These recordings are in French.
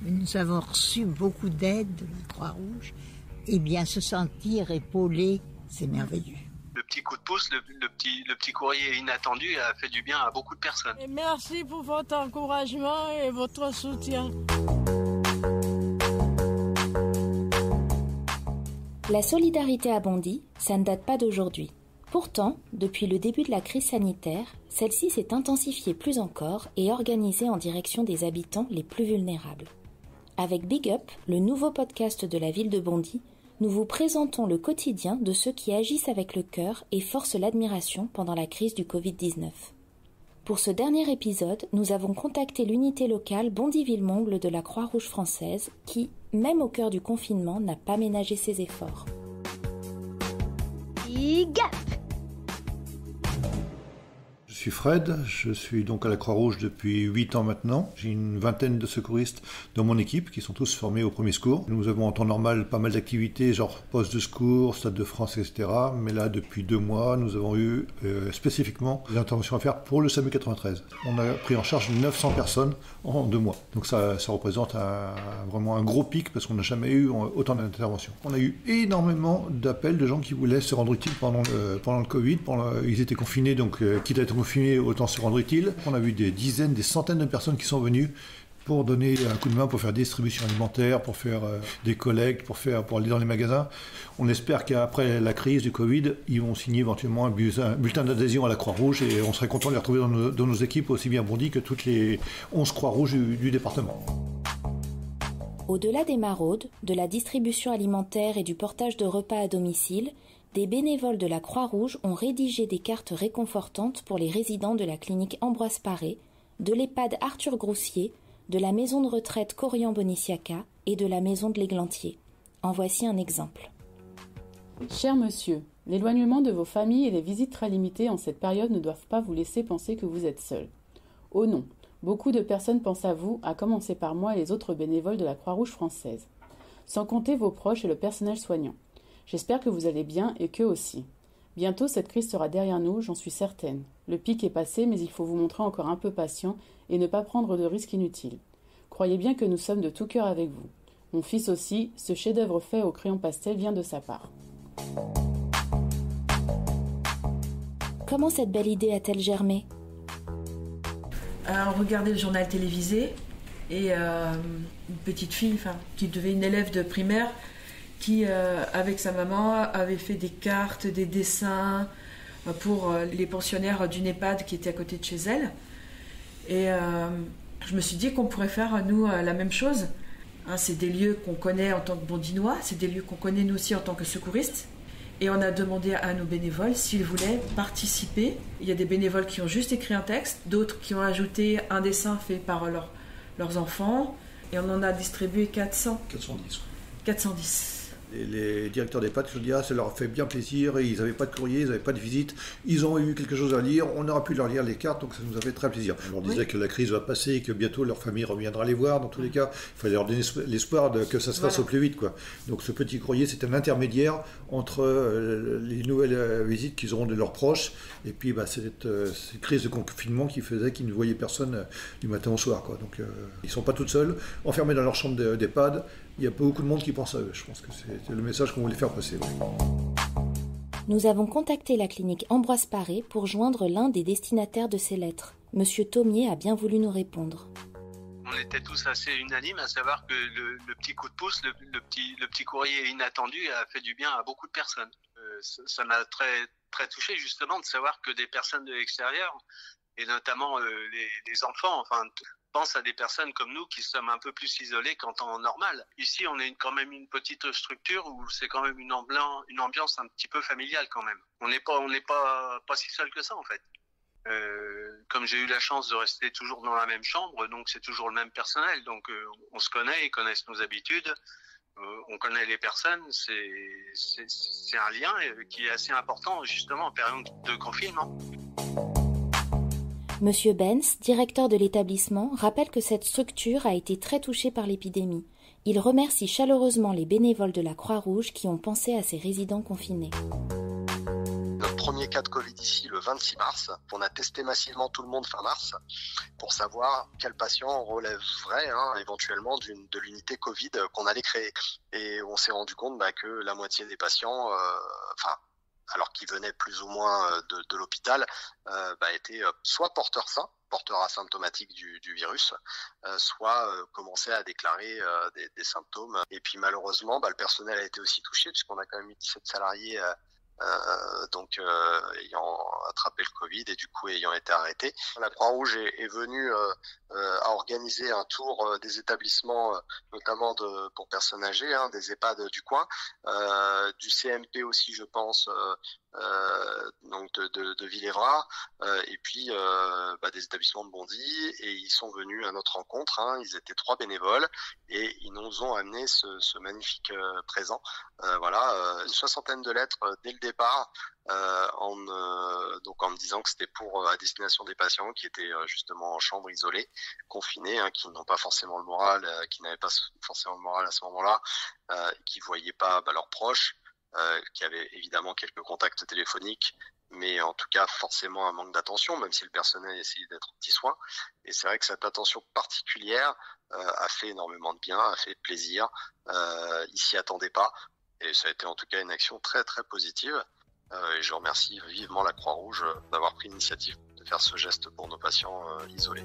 Nous avons reçu beaucoup d'aide de la Croix-Rouge. Et bien se sentir épaulé, c'est merveilleux. Le petit coup de pouce, le petit courrier inattendu a fait du bien à beaucoup de personnes. Et merci pour votre encouragement et votre soutien. La solidarité à Bondy, ça ne date pas d'aujourd'hui. Pourtant, depuis le début de la crise sanitaire, celle-ci s'est intensifiée plus encore et organisée en direction des habitants les plus vulnérables. Avec Big Up, le nouveau podcast de la ville de Bondy, nous vous présentons le quotidien de ceux qui agissent avec le cœur et forcent l'admiration pendant la crise du Covid-19. Pour ce dernier épisode, nous avons contacté l'unité locale Bondy-Villemongble de la Croix-Rouge française qui, même au cœur du confinement, n'a pas ménagé ses efforts. Big Up! Je suis Fred, je suis donc à la Croix-Rouge depuis 8 ans maintenant. J'ai une vingtaine de secouristes dans mon équipe qui sont tous formés au premier secours. Nous avons en temps normal pas mal d'activités, genre poste de secours, Stade de France, etc. Mais là, depuis 2 mois, nous avons eu spécifiquement des interventions à faire pour le SAMU 93. On a pris en charge 900 personnes en 2 mois. Donc ça représente vraiment un gros pic parce qu'on n'a jamais eu autant d'interventions. On a eu énormément d'appels de gens qui voulaient se rendre utiles pendant le Covid. Ils étaient confinés, donc quitte à être confinés, autant se rendre utile. On a vu des dizaines, des centaines de personnes qui sont venues pour donner un coup de main, pour faire des distributions alimentaires, pour faire des collectes, pour aller dans les magasins. On espère qu'après la crise du Covid, ils vont signer éventuellement un bulletin d'adhésion à la Croix-Rouge et on serait content de les retrouver dans nos équipes, aussi bien Bondy que toutes les 11 Croix-Rouges du département. Au-delà des maraudes, de la distribution alimentaire et du portage de repas à domicile, des bénévoles de la Croix-Rouge ont rédigé des cartes réconfortantes pour les résidents de la clinique Ambroise Paré, de l'EHPAD Arthur Groussier, de la maison de retraite Corian-Boniciaca et de la maison de l'Églantier. En voici un exemple. Cher monsieur, l'éloignement de vos familles et les visites très limitées en cette période ne doivent pas vous laisser penser que vous êtes seul. Oh non, beaucoup de personnes pensent à vous, à commencer par moi et les autres bénévoles de la Croix-Rouge française. Sans compter vos proches et le personnel soignant. J'espère que vous allez bien et qu'eux aussi. Bientôt, cette crise sera derrière nous, j'en suis certaine. Le pic est passé, mais il faut vous montrer encore un peu patient et ne pas prendre de risques inutiles. Croyez bien que nous sommes de tout cœur avec vous. Mon fils aussi, ce chef-d'œuvre fait au crayon pastel vient de sa part. Comment cette belle idée a-t-elle germé ? On regardait le journal télévisé et une petite fille, qui devait une élève de primaire, qui, avec sa maman, avait fait des cartes, des dessins pour les pensionnaires d'une EHPAD qui était à côté de chez elle. Et je me suis dit qu'on pourrait faire, nous, la même chose. C'est des lieux qu'on connaît en tant que Bondinois, c'est des lieux qu'on connaît nous aussi en tant que secouristes. Et on a demandé à nos bénévoles s'ils voulaient participer. Il y a des bénévoles qui ont juste écrit un texte, d'autres qui ont ajouté un dessin fait par leurs enfants. Et on en a distribué 410. Et les directeurs d'EHPAD, je dis, ça leur a fait bien plaisir, et ils n'avaient pas de courrier, ils n'avaient pas de visite, ils ont eu quelque chose à lire, on aura pu leur lire les cartes, donc ça nous a fait très plaisir. On leur disait que la crise va passer et que bientôt leur famille reviendra les voir, dans tous les cas, il fallait leur donner l'espoir que ça se fasse au plus vite, quoi. Donc ce petit courrier, c'est un intermédiaire entre les nouvelles visites qu'ils auront de leurs proches, et puis cette crise de confinement qui faisait qu'ils ne voyaient personne du matin au soir, quoi. Donc ils ne sont pas toutes seuls, enfermés dans leur chambre d'EHPAD. Il y a beaucoup de monde qui pense à eux. Je pense que c'est le message qu'on voulait faire passer. Nous avons contacté la clinique Ambroise Paré pour joindre l'un des destinataires de ces lettres. Monsieur Thaumier a bien voulu nous répondre. On était tous assez unanimes à savoir que le petit coup de pouce, le petit courrier inattendu a fait du bien à beaucoup de personnes. Ça m'a très, très touché justement de savoir que des personnes de l'extérieur, et notamment les enfants, pense à des personnes comme nous qui sommes un peu plus isolés qu'en temps normal. Ici, on est quand même une petite structure où c'est quand même une ambiance un petit peu familiale quand même. On n'est pas si seul que ça en fait. Comme j'ai eu la chance de rester toujours dans la même chambre, donc c'est toujours le même personnel, donc on se connaît, ils connaissent nos habitudes, on connaît les personnes, c'est un lien qui est assez important justement en période de confinement. Monsieur Benz, directeur de l'établissement, rappelle que cette structure a été très touchée par l'épidémie. Il remercie chaleureusement les bénévoles de la Croix-Rouge qui ont pensé à ces résidents confinés. Notre premier cas de Covid ici le 26 mars. On a testé massivement tout le monde fin mars pour savoir quel patient relèverait éventuellement de l'unité Covid qu'on allait créer. Et on s'est rendu compte que la moitié des patients, alors qu'ils venaient plus ou moins de l'hôpital, étaient soit porteurs sains, porteurs asymptomatiques du virus, soit commençaient à déclarer des symptômes. Et puis malheureusement, le personnel a été aussi touché puisqu'on a quand même eu 17 salariés ayant attrapé le Covid et du coup ayant été arrêtés. La Croix-Rouge est venue à organiser un tour des établissements, notamment pour personnes âgées, des EHPAD du coin, du CMP aussi, je pense, donc de Villévra, et puis des établissements de Bondy, et ils sont venus à notre rencontre. Ils étaient 3 bénévoles et ils nous ont amené ce magnifique présent. Une 60aine de lettres dès le départ, en me disant que c'était à destination des patients qui étaient justement en chambre isolée, confinés, qui n'ont pas forcément le moral, qui n'avaient pas forcément le moral à ce moment-là, qui voyaient pas leurs proches, qui avaient évidemment quelques contacts téléphoniques, mais en tout cas forcément un manque d'attention, même si le personnel essayait d'être en petits soins. Et c'est vrai que cette attention particulière a fait énormément de bien, a fait plaisir. Ils s'y attendaient pas, et ça a été en tout cas une action très très positive. Et je remercie vivement la Croix-Rouge d'avoir pris l'initiative de faire ce geste pour nos patients isolés.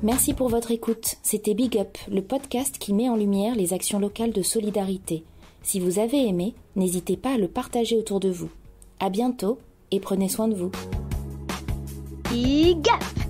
Merci pour votre écoute. C'était Big Up, le podcast qui met en lumière les actions locales de solidarité. Si vous avez aimé, n'hésitez pas à le partager autour de vous. À bientôt et prenez soin de vous. Big Up!